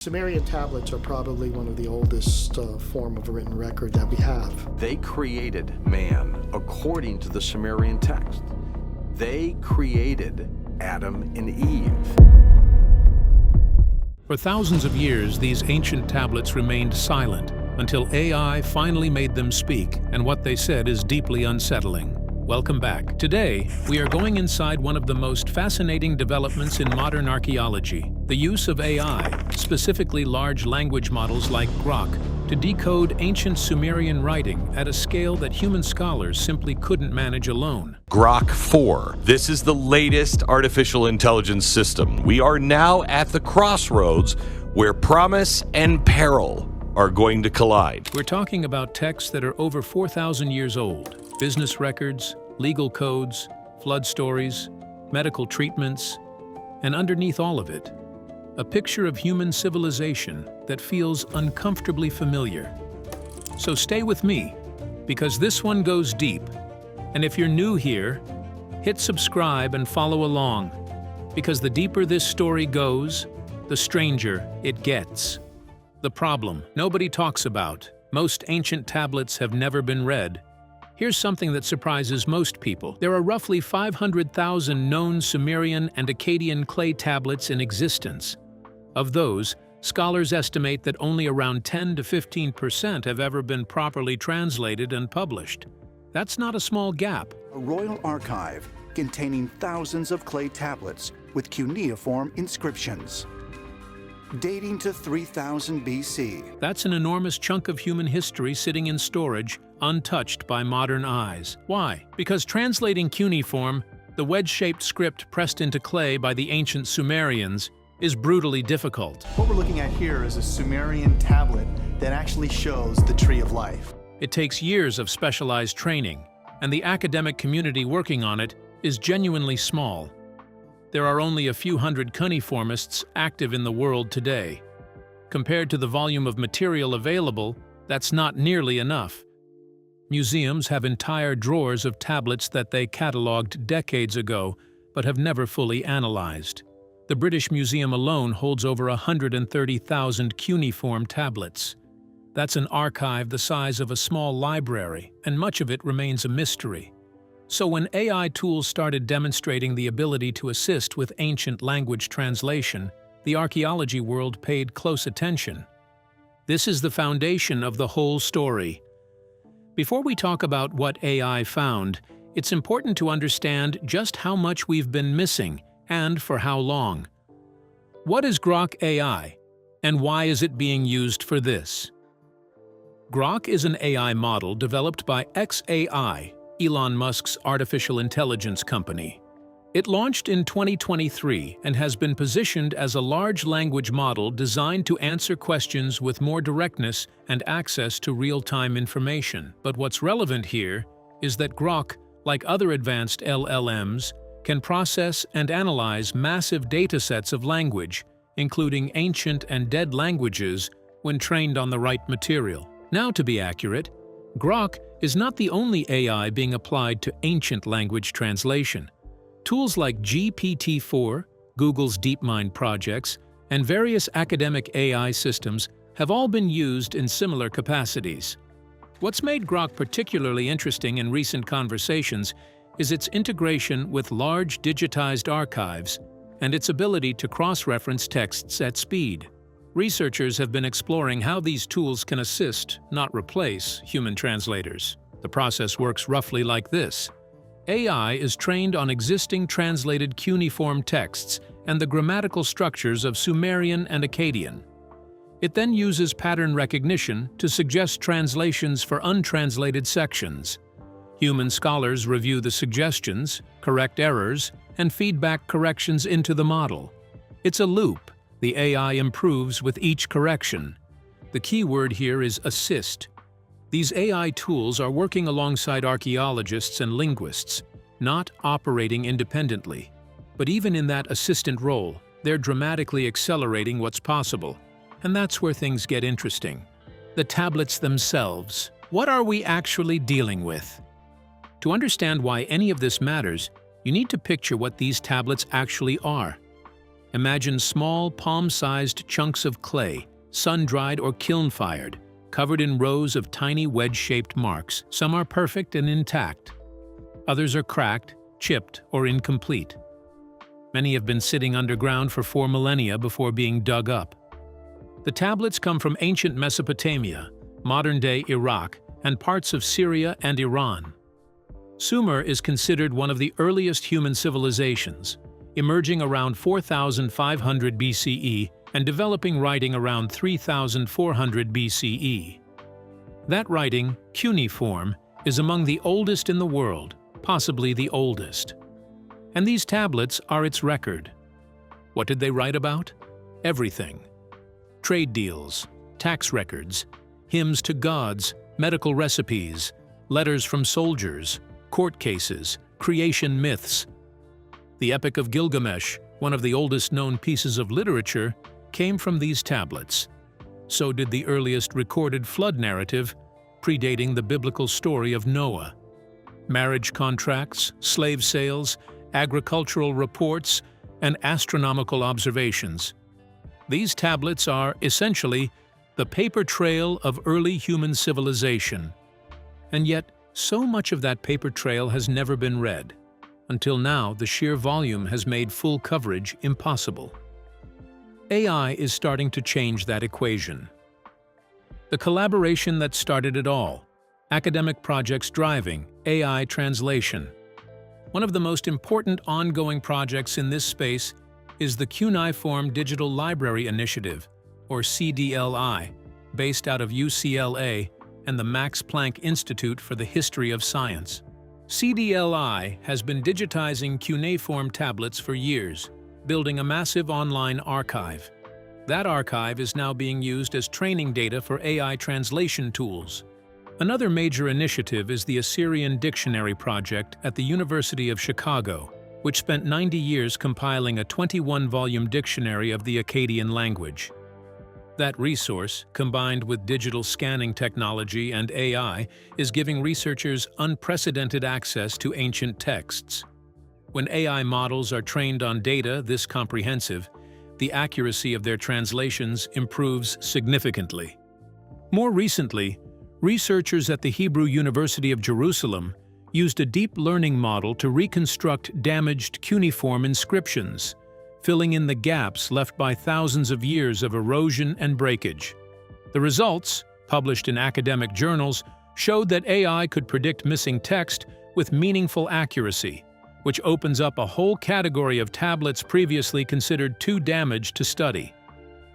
Sumerian tablets are probably one of the oldest form of written record that we have. They created man according to the Sumerian text. They created Adam and Eve. For thousands of years, these ancient tablets remained silent until AI finally made them speak, and what they said is deeply unsettling. Welcome back. Today, we are going inside one of the most fascinating developments in modern archaeology, the use of AI, specifically large language models like Grok, to decode ancient Sumerian writing at a scale that human scholars simply couldn't manage alone. Grok 4. This is the latest artificial intelligence system. We are now at the crossroads where promise and peril are going to collide. We're talking about texts that are over 4,000 years old, business records, legal codes, flood stories, medical treatments, and underneath all of it, a picture of human civilization that feels uncomfortably familiar. So stay with me, because this one goes deep. And if you're new here, hit subscribe and follow along, because the deeper this story goes, the stranger it gets. The problem nobody talks about. Most ancient tablets have never been read. Here's something that surprises most people. There are roughly 500,000 known Sumerian and Akkadian clay tablets in existence. Of those, scholars estimate that only around 10 to 15% have ever been properly translated and published. That's not a small gap. A royal archive containing thousands of clay tablets with cuneiform inscriptions dating to 3000 BC. That's an enormous chunk of human history sitting in storage, untouched by modern eyes. Why? Because translating cuneiform, the wedge-shaped script pressed into clay by the ancient Sumerians, is brutally difficult. What we're looking at here is a Sumerian tablet that actually shows the Tree of Life. It takes years of specialized training, and the academic community working on it is genuinely small. There are only a few hundred cuneiformists active in the world today. Compared to the volume of material available, that's not nearly enough. Museums have entire drawers of tablets that they catalogued decades ago, but have never fully analyzed. The British Museum alone holds over 130,000 cuneiform tablets. That's an archive the size of a small library, and much of it remains a mystery. So when AI tools started demonstrating the ability to assist with ancient language translation, the archaeology world paid close attention. This is the foundation of the whole story. Before we talk about what AI found, it's important to understand just how much we've been missing and for how long. What is Grock AI, and why is it being used for this? Grok is an AI model developed by xAI, Elon Musk's artificial intelligence company. It launched in 2023 and has been positioned as a large language model designed to answer questions with more directness and access to real-time information. But what's relevant here is that Grok, like other advanced LLMs, can process and analyze massive datasets of language, including ancient and dead languages, when trained on the right material. Now, to be accurate, Grok is not the only AI being applied to ancient language translation. Tools like GPT-4, Google's DeepMind projects, and various academic AI systems have all been used in similar capacities. What's made Grok particularly interesting in recent conversations is its integration with large digitized archives and its ability to cross-reference texts at speed. Researchers have been exploring how these tools can assist, not replace, human translators. The process works roughly like this. AI is trained on existing translated cuneiform texts and the grammatical structures of Sumerian and Akkadian. It then uses pattern recognition to suggest translations for untranslated sections. Human scholars review the suggestions, correct errors, and feedback corrections into the model. It's a loop. The AI improves with each correction. The key word here is assist. These AI tools are working alongside archaeologists and linguists, not operating independently. But even in that assistant role, they're dramatically accelerating what's possible. And that's where things get interesting. The tablets themselves. What are we actually dealing with? To understand why any of this matters, you need to picture what these tablets actually are. Imagine small, palm-sized chunks of clay, sun-dried or kiln-fired, covered in rows of tiny wedge-shaped marks. Some are perfect and intact. Others are cracked, chipped, or incomplete. Many have been sitting underground for 4 millennia before being dug up. The tablets come from ancient Mesopotamia, modern-day Iraq, and parts of Syria and Iran. Sumer is considered one of the earliest human civilizations, emerging around 4,500 BCE and developing writing around 3,400 BCE. That writing, cuneiform, is among the oldest in the world, possibly the oldest. And these tablets are its record. What did they write about? Everything. Trade deals, tax records, hymns to gods, medical recipes, letters from soldiers, court cases, creation myths. The Epic of Gilgamesh, one of the oldest known pieces of literature, came from these tablets. So did the earliest recorded flood narrative, predating the biblical story of Noah. Marriage contracts, slave sales, agricultural reports, and astronomical observations. These tablets are, essentially, the paper trail of early human civilization. And yet, so much of that paper trail has never been read. Until now, the sheer volume has made full coverage impossible. AI is starting to change that equation. The collaboration that started it all, academic projects driving AI translation. One of the most important ongoing projects in this space is the Cuneiform Digital Library Initiative, or CDLI, based out of UCLA and the Max Planck Institute for the History of Science. CDLI has been digitizing cuneiform tablets for years, building a massive online archive. That archive is now being used as training data for AI translation tools. Another major initiative is the Assyrian Dictionary Project at the University of Chicago, which spent 90 years compiling a 21-volume dictionary of the Akkadian language. That resource, combined with digital scanning technology and AI, is giving researchers unprecedented access to ancient texts. When AI models are trained on data this comprehensive, the accuracy of their translations improves significantly. More recently, researchers at the Hebrew University of Jerusalem used a deep learning model to reconstruct damaged cuneiform inscriptions, filling in the gaps left by thousands of years of erosion and breakage. The results, published in academic journals, showed that AI could predict missing text with meaningful accuracy, which opens up a whole category of tablets previously considered too damaged to study.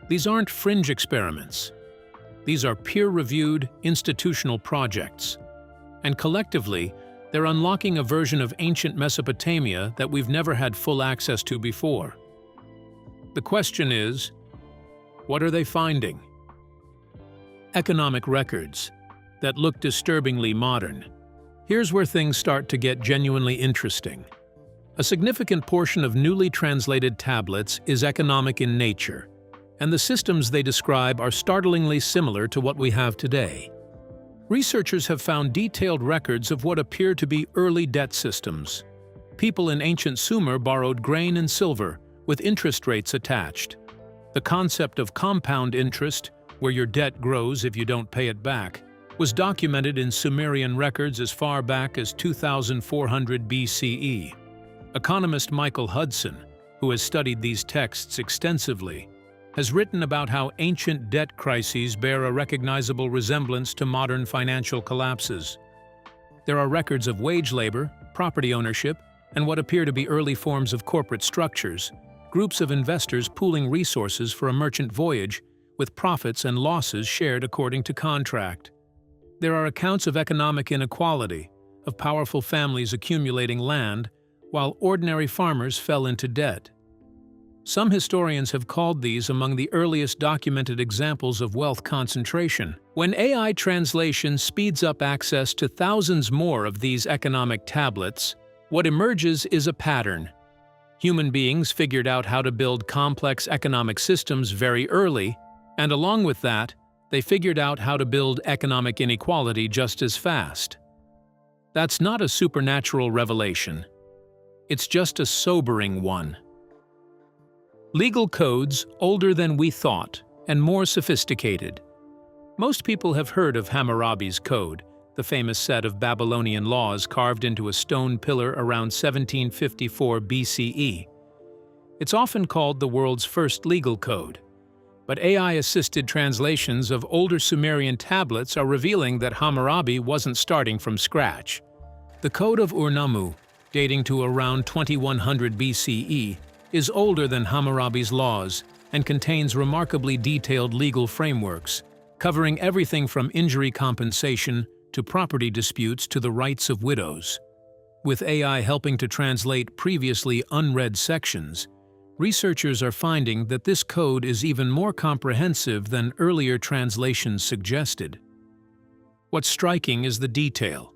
These aren't fringe experiments. These are peer-reviewed, institutional projects. And collectively, they're unlocking a version of ancient Mesopotamia that we've never had full access to before. The question is, what are they finding? Economic records that look disturbingly modern. Here's where things start to get genuinely interesting. A significant portion of newly translated tablets is economic in nature, and the systems they describe are startlingly similar to what we have today. Researchers have found detailed records of what appear to be early debt systems. People in ancient Sumer borrowed grain and silver, with interest rates attached. The concept of compound interest, where your debt grows if you don't pay it back, was documented in Sumerian records as far back as 2400 BCE. Economist Michael Hudson, who has studied these texts extensively, has written about how ancient debt crises bear a recognizable resemblance to modern financial collapses. There are records of wage labor, property ownership, and what appear to be early forms of corporate structures, groups of investors pooling resources for a merchant voyage, with profits and losses shared according to contract. There are accounts of economic inequality, of powerful families accumulating land, while ordinary farmers fell into debt. Some historians have called these among the earliest documented examples of wealth concentration. When AI translation speeds up access to thousands more of these economic tablets, what emerges is a pattern. Human beings figured out how to build complex economic systems very early, and along with that, they figured out how to build economic inequality just as fast. That's not a supernatural revelation. It's just a sobering one. Legal codes older than we thought and more sophisticated. Most people have heard of Hammurabi's Code, the famous set of Babylonian laws carved into a stone pillar around 1754 BCE. It's often called the world's first legal code. But AI-assisted translations of older Sumerian tablets are revealing that Hammurabi wasn't starting from scratch. The Code of Ur-Nammu, dating to around 2100 BCE, is older than Hammurabi's laws and contains remarkably detailed legal frameworks, covering everything from injury compensation to property disputes to the rights of widows. With AI helping to translate previously unread sections, researchers are finding that this code is even more comprehensive than earlier translations suggested. What's striking is the detail.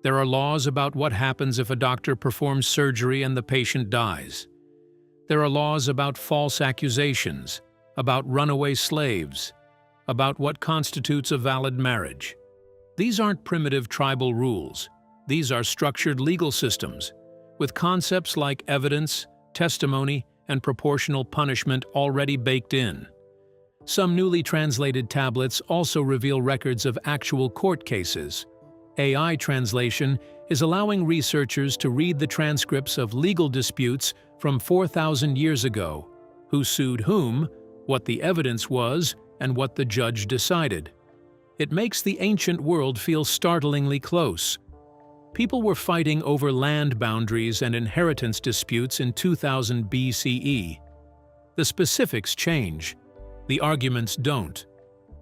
There are laws about what happens if a doctor performs surgery and the patient dies. There are laws about false accusations, about runaway slaves, about what constitutes a valid marriage. These aren't primitive tribal rules. These are structured legal systems, with concepts like evidence, testimony, and proportional punishment already baked in. Some newly translated tablets also reveal records of actual court cases. AI translation is allowing researchers to read the transcripts of legal disputes from 4,000 years ago, who sued whom, what the evidence was, and what the judge decided. It makes the ancient world feel startlingly close. People were fighting over land boundaries and inheritance disputes in 2000 BCE. The specifics change. The arguments don't.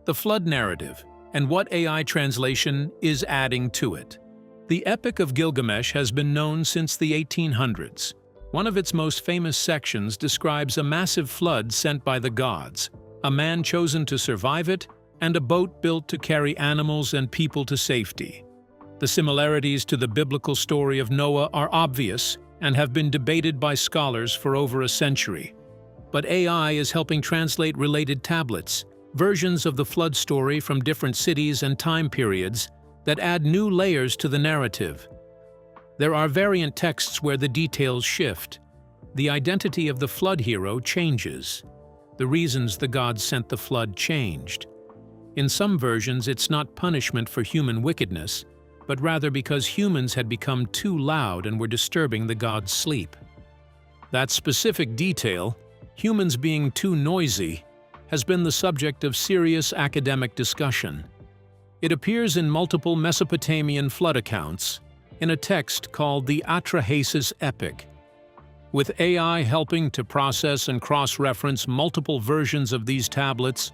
The flood narrative, and what AI translation is adding to it. The Epic of Gilgamesh has been known since the 1800s. One of its most famous sections describes a massive flood sent by the gods, a man chosen to survive it, and a boat built to carry animals and people to safety. The similarities to the biblical story of Noah are obvious and have been debated by scholars for over a century. But AI is helping translate related tablets, versions of the flood story from different cities and time periods that add new layers to the narrative. There are variant texts where the details shift. The identity of the flood hero changes. The reasons the gods sent the flood changed. In some versions, it's not punishment for human wickedness, but rather because humans had become too loud and were disturbing the gods' sleep. That specific detail, humans being too noisy, has been the subject of serious academic discussion. It appears in multiple Mesopotamian flood accounts, in a text called the Atrahasis Epic. With AI helping to process and cross-reference multiple versions of these tablets,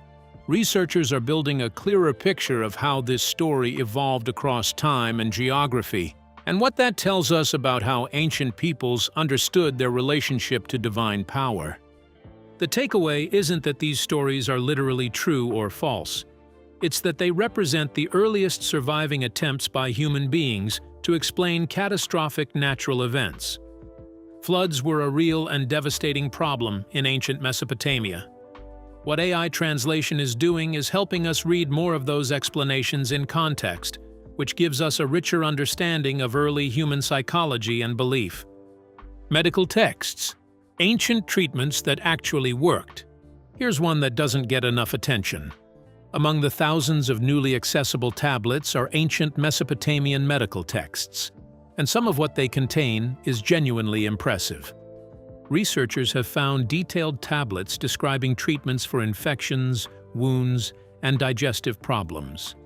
researchers are building a clearer picture of how this story evolved across time and geography, and what that tells us about how ancient peoples understood their relationship to divine power. The takeaway isn't that these stories are literally true or false. It's that they represent the earliest surviving attempts by human beings to explain catastrophic natural events. Floods were a real and devastating problem in ancient Mesopotamia. What AI translation is doing is helping us read more of those explanations in context, which gives us a richer understanding of early human psychology and belief. Medical texts. Ancient treatments that actually worked. Here's one that doesn't get enough attention. Among the thousands of newly accessible tablets are ancient Mesopotamian medical texts, and some of what they contain is genuinely impressive. Researchers have found detailed tablets describing treatments for infections, wounds, and digestive problems.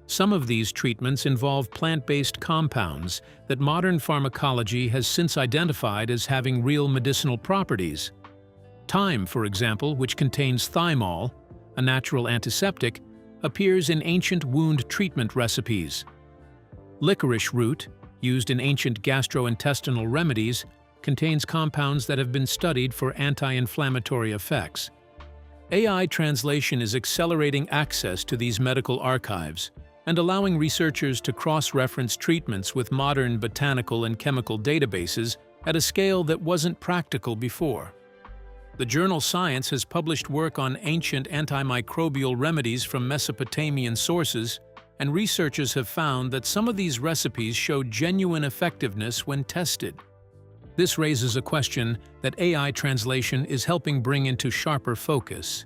Some of these treatments involve plant-based compounds that modern pharmacology has since identified as having real medicinal properties. Thyme, for example, which contains thymol, a natural antiseptic, appears in ancient wound treatment recipes. Licorice root, used in ancient gastrointestinal remedies, contains compounds that have been studied for anti-inflammatory effects. AI translation is accelerating access to these medical archives and allowing researchers to cross-reference treatments with modern botanical and chemical databases at a scale that wasn't practical before. The journal Science has published work on ancient antimicrobial remedies from Mesopotamian sources, and researchers have found that some of these recipes show genuine effectiveness when tested. This raises a question that AI translation is helping bring into sharper focus.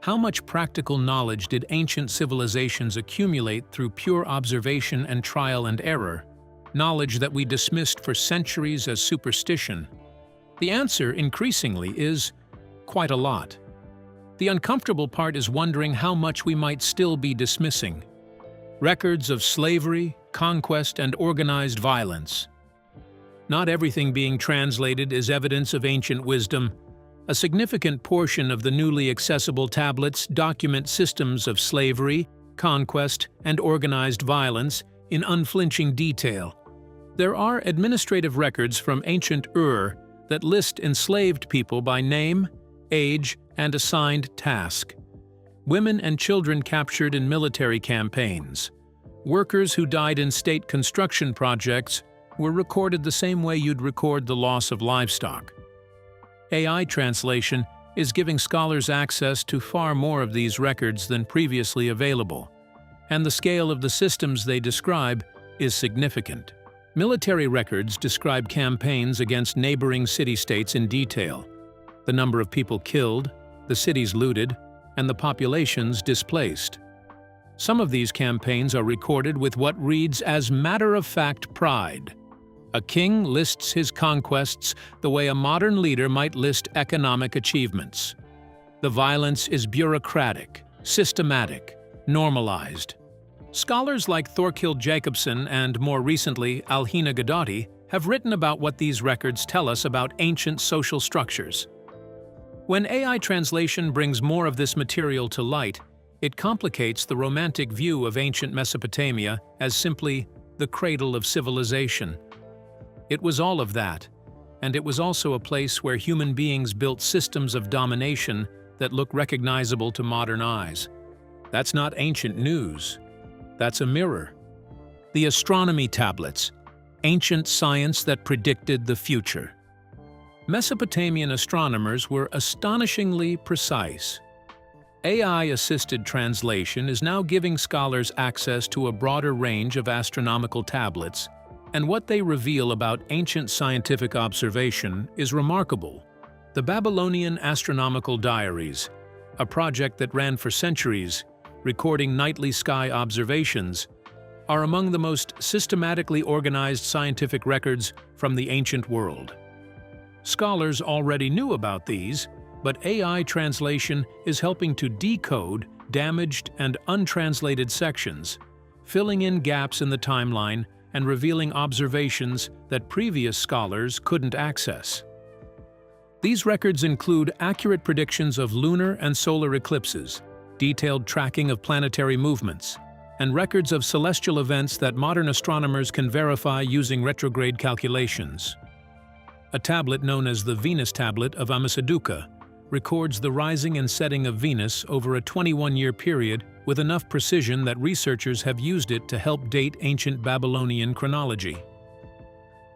How much practical knowledge did ancient civilizations accumulate through pure observation and trial and error, knowledge that we dismissed for centuries as superstition? The answer, increasingly, is quite a lot. The uncomfortable part is wondering how much we might still be dismissing. Records of slavery, conquest, and organized violence. Not everything being translated is evidence of ancient wisdom. A significant portion of the newly accessible tablets document systems of slavery, conquest, and organized violence in unflinching detail. There are administrative records from ancient Ur that list enslaved people by name, age, and assigned task. Women and children captured in military campaigns. Workers who died in state construction projects were recorded the same way you'd record the loss of livestock. AI translation is giving scholars access to far more of these records than previously available, and the scale of the systems they describe is significant. Military records describe campaigns against neighboring city-states in detail, the number of people killed, the cities looted, and the populations displaced. Some of these campaigns are recorded with what reads as matter-of-fact pride. A king lists his conquests the way a modern leader might list economic achievements. The violence is bureaucratic, systematic, normalized. Scholars like Thorkild Jacobsen and, more recently, Alhina Gadati have written about what these records tell us about ancient social structures. When AI translation brings more of this material to light, it complicates the romantic view of ancient Mesopotamia as simply the cradle of civilization. It was all of that, and it was also a place where human beings built systems of domination that look recognizable to modern eyes. That's not ancient news. That's a mirror. The astronomy tablets, ancient science that predicted the future. Mesopotamian astronomers were astonishingly precise. AI-assisted translation is now giving scholars access to a broader range of astronomical tablets, and what they reveal about ancient scientific observation is remarkable. The Babylonian Astronomical Diaries, a project that ran for centuries, recording nightly sky observations, are among the most systematically organized scientific records from the ancient world. Scholars already knew about these, but AI translation is helping to decode damaged and untranslated sections, filling in gaps in the timeline and revealing observations that previous scholars couldn't access. These records include accurate predictions of lunar and solar eclipses, detailed tracking of planetary movements, and records of celestial events that modern astronomers can verify using retrograde calculations. A tablet known as the Venus Tablet of Ammisaduqa records the rising and setting of Venus over a 21-year period with enough precision that researchers have used it to help date ancient Babylonian chronology.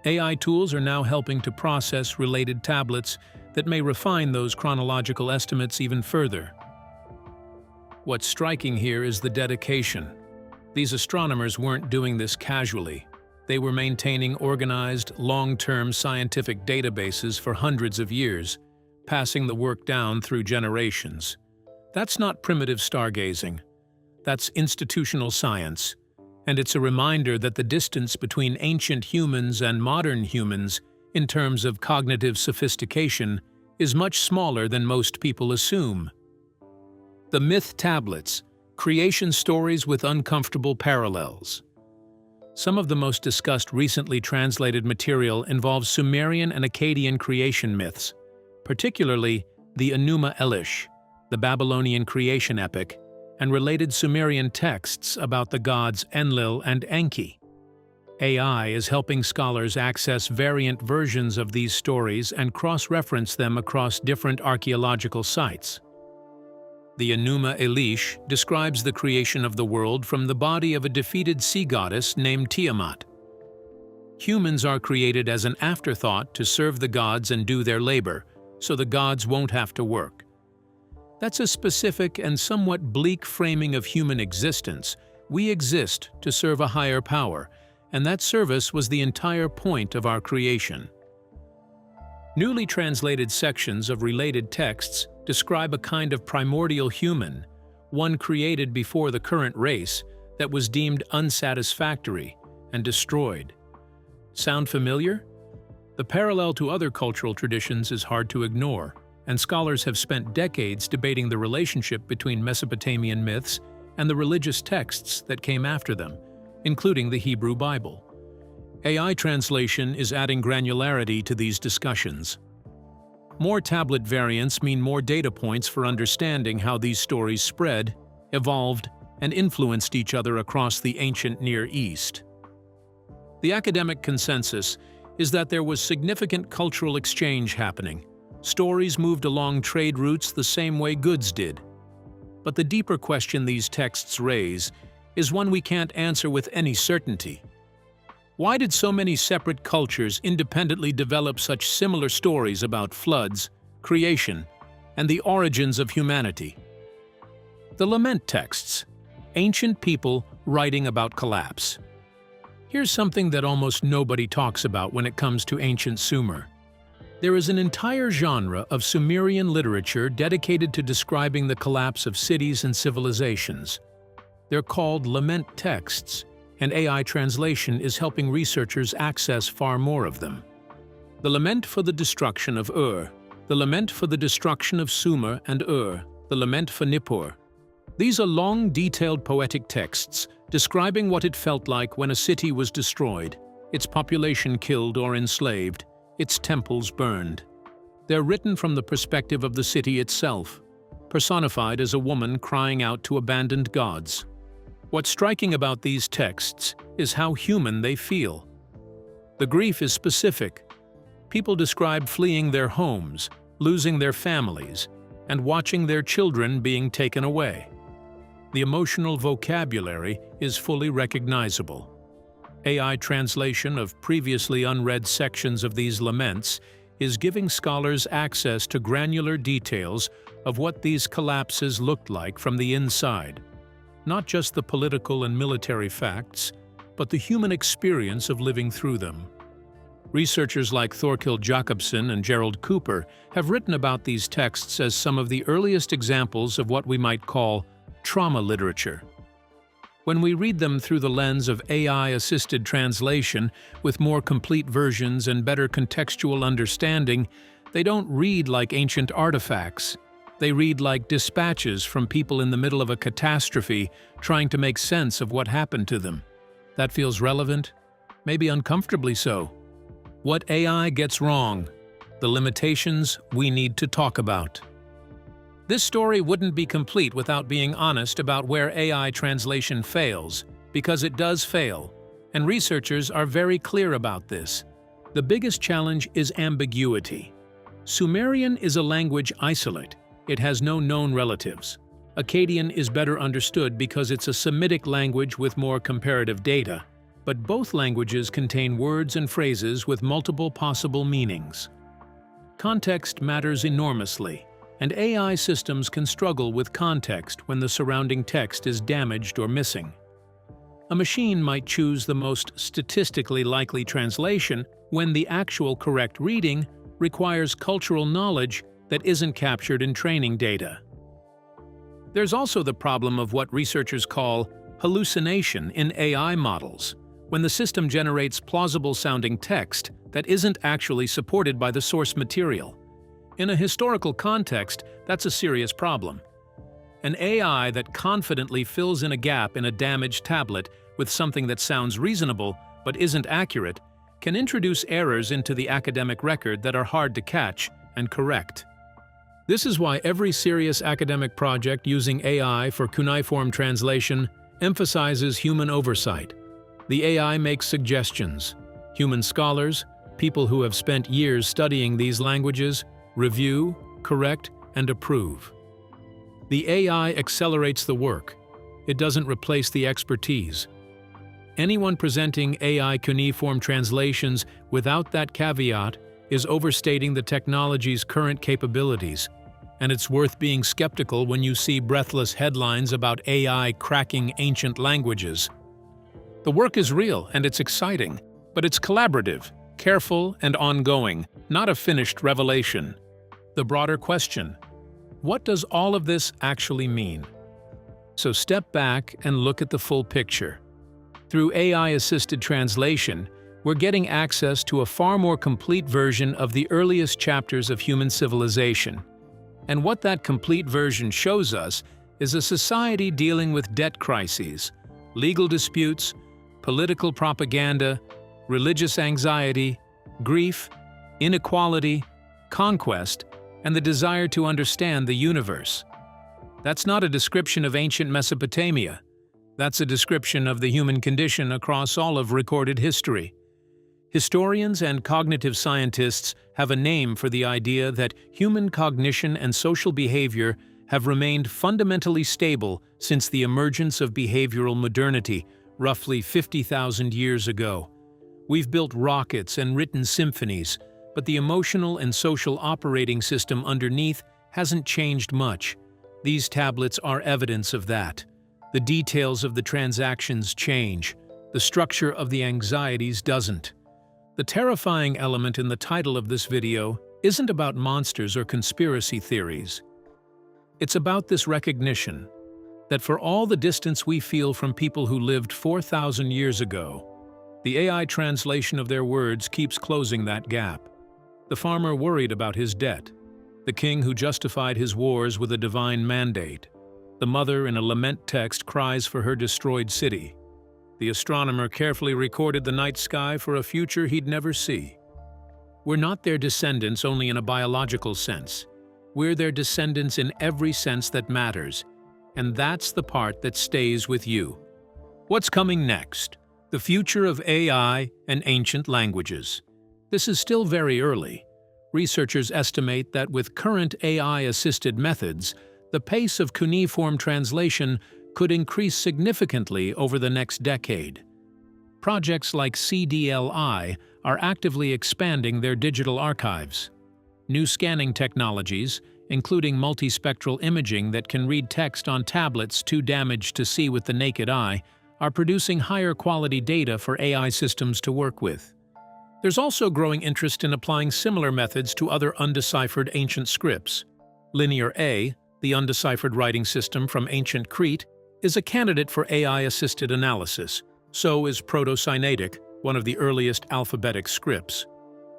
AI tools are now helping to process related tablets that may refine those chronological estimates even further. What's striking here is the dedication. These astronomers weren't doing this casually. They were maintaining organized, long-term scientific databases for hundreds of years, passing the work down through generations. That's not primitive stargazing. That's institutional science, and it's a reminder that the distance between ancient humans and modern humans, in terms of cognitive sophistication, is much smaller than most people assume. The Myth Tablets, creation stories with uncomfortable parallels. Some of the most discussed recently translated material involves Sumerian and Akkadian creation myths, particularly the Enuma Elish, the Babylonian creation epic, and related Sumerian texts about the gods Enlil and Enki. AI is helping scholars access variant versions of these stories and cross-reference them across different archaeological sites. The Enuma Elish describes the creation of the world from the body of a defeated sea goddess named Tiamat. Humans are created as an afterthought to serve the gods and do their labor, so the gods won't have to work. That's a specific and somewhat bleak framing of human existence. We exist to serve a higher power, and that service was the entire point of our creation. Newly translated sections of related texts describe a kind of primordial human, one created before the current race, that was deemed unsatisfactory and destroyed. Sound familiar? The parallel to other cultural traditions is hard to ignore, and scholars have spent decades debating the relationship between Mesopotamian myths and the religious texts that came after them, including the Hebrew Bible. AI translation is adding granularity to these discussions. More tablet variants mean more data points for understanding how these stories spread, evolved, and influenced each other across the ancient Near East. The academic consensus is that there was significant cultural exchange happening. Stories moved along trade routes the same way goods did. But the deeper question these texts raise is one we can't answer with any certainty. Why did so many separate cultures independently develop such similar stories about floods, creation, and the origins of humanity? The Lament texts, ancient people writing about collapse. Here's something that almost nobody talks about when it comes to ancient Sumer. There is an entire genre of Sumerian literature dedicated to describing the collapse of cities and civilizations. They're called Lament texts, and AI translation is helping researchers access far more of them. The Lament for the Destruction of Ur, the Lament for the Destruction of Sumer and Ur, the Lament for Nippur. These are long, detailed poetic texts describing what it felt like when a city was destroyed, its population killed or enslaved, its temples burned. They're written from the perspective of the city itself, personified as a woman crying out to abandoned gods. What's striking about these texts is how human they feel. The grief is specific. People describe fleeing their homes, losing their families, and watching their children being taken away. The emotional vocabulary is fully recognizable. AI translation of previously unread sections of these laments is giving scholars access to granular details of what these collapses looked like from the inside. Not just the political and military facts, but the human experience of living through them. Researchers like Thorkild Jacobsen and Gerald Cooper have written about these texts as some of the earliest examples of what we might call trauma literature. When we read them through the lens of AI-assisted translation with more complete versions and better contextual understanding, they don't read like ancient artifacts. They read like dispatches from people in the middle of a catastrophe trying to make sense of what happened to them. That feels relevant? Maybe uncomfortably so. What AI gets wrong? The limitations we need to talk about. This story wouldn't be complete without being honest about where AI translation fails, because it does fail, and researchers are very clear about this. The biggest challenge is ambiguity. Sumerian is a language isolate. It has no known relatives. Akkadian is better understood because it's a Semitic language with more comparative data, but both languages contain words and phrases with multiple possible meanings. Context matters enormously, and AI systems can struggle with context when the surrounding text is damaged or missing. A machine might choose the most statistically likely translation when the actual correct reading requires cultural knowledge that isn't captured in training data. There's also the problem of what researchers call hallucination in AI models, when the system generates plausible-sounding text that isn't actually supported by the source material. In a historical context, that's a serious problem. An AI that confidently fills in a gap in a damaged tablet with something that sounds reasonable but isn't accurate can introduce errors into the academic record that are hard to catch and correct. This is why every serious academic project using AI for cuneiform translation emphasizes human oversight. The AI makes suggestions. Human scholars, people who have spent years studying these languages, review, correct, and approve. The AI accelerates the work. It doesn't replace the expertise. Anyone presenting AI cuneiform translations without that caveat is overstating the technology's current capabilities, and it's worth being skeptical when you see breathless headlines about AI cracking ancient languages. The work is real and it's exciting, but it's collaborative, careful and ongoing, not a finished revelation. The broader question: what does all of this actually mean? So step back and look at the full picture. Through AI-assisted translation, we're getting access to a far more complete version of the earliest chapters of human civilization. And what that complete version shows us is a society dealing with debt crises, legal disputes, political propaganda, religious anxiety, grief, inequality, conquest, and the desire to understand the universe. That's not a description of ancient Mesopotamia. That's a description of the human condition across all of recorded history. Historians and cognitive scientists have a name for the idea that human cognition and social behavior have remained fundamentally stable since the emergence of behavioral modernity, roughly 50,000 years ago. We've built rockets and written symphonies, but the emotional and social operating system underneath hasn't changed much. These tablets are evidence of that. The details of the transactions change. The structure of the anxieties doesn't. The terrifying element in the title of this video isn't about monsters or conspiracy theories. It's about this recognition that for all the distance we feel from people who lived 4,000 years ago, the AI translation of their words keeps closing that gap. The farmer worried about his debt, the king who justified his wars with a divine mandate, the mother in a lament text cries for her destroyed city. The astronomer carefully recorded the night sky for a future he'd never see. We're not their descendants only in a biological sense. We're their descendants in every sense that matters, and that's the part that stays with you. What's coming next? The future of AI and ancient languages. This is still very early. Researchers estimate that with current AI-assisted methods, the pace of cuneiform translation could increase significantly over the next decade. Projects like CDLI are actively expanding their digital archives. New scanning technologies, including multispectral imaging that can read text on tablets too damaged to see with the naked eye, are producing higher quality data for AI systems to work with. There's also growing interest in applying similar methods to other undeciphered ancient scripts. Linear A, the undeciphered writing system from ancient Crete, is a candidate for AI-assisted analysis. So is Proto-Sinaitic, one of the earliest alphabetic scripts.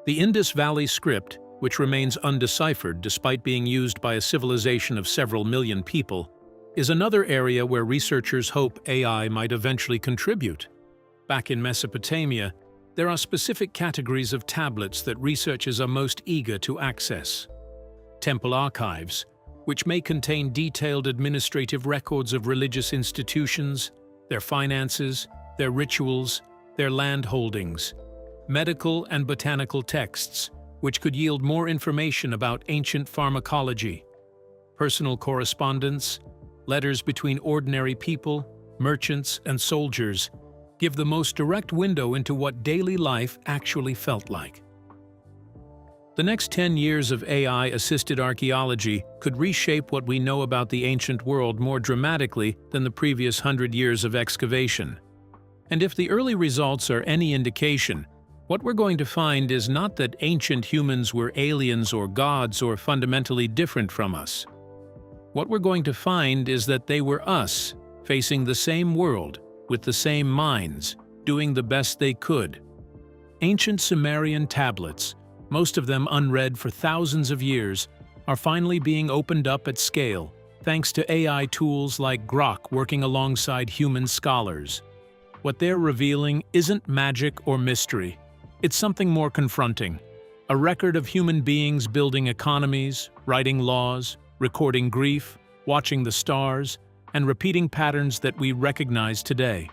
The Indus Valley script, which remains undeciphered despite being used by a civilization of several million people, is another area where researchers hope AI might eventually contribute. Back in Mesopotamia, there are specific categories of tablets that researchers are most eager to access. Temple archives, which may contain detailed administrative records of religious institutions, their finances, their rituals, their land holdings. Medical and botanical texts, which could yield more information about ancient pharmacology. Personal correspondence, letters between ordinary people, merchants, and soldiers, give the most direct window into what daily life actually felt like. The next 10 years of AI-assisted archaeology could reshape what we know about the ancient world more dramatically than the previous 100 years of excavation. And if the early results are any indication, what we're going to find is not that ancient humans were aliens or gods or fundamentally different from us. What we're going to find is that they were us, facing the same world, with the same minds, doing the best they could. Ancient Sumerian tablets, most of them unread for thousands of years, are finally being opened up at scale, thanks to AI tools like Grok working alongside human scholars. What they're revealing isn't magic or mystery. It's something more confronting. A record of human beings building economies, writing laws, recording grief, watching the stars, and repeating patterns that we recognize today.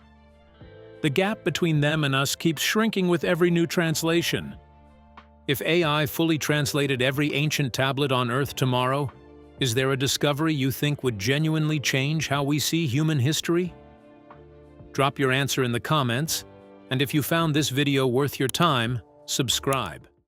The gap between them and us keeps shrinking with every new translation. If AI fully translated every ancient tablet on Earth tomorrow, is there a discovery you think would genuinely change how we see human history? Drop your answer in the comments, and if you found this video worth your time, subscribe.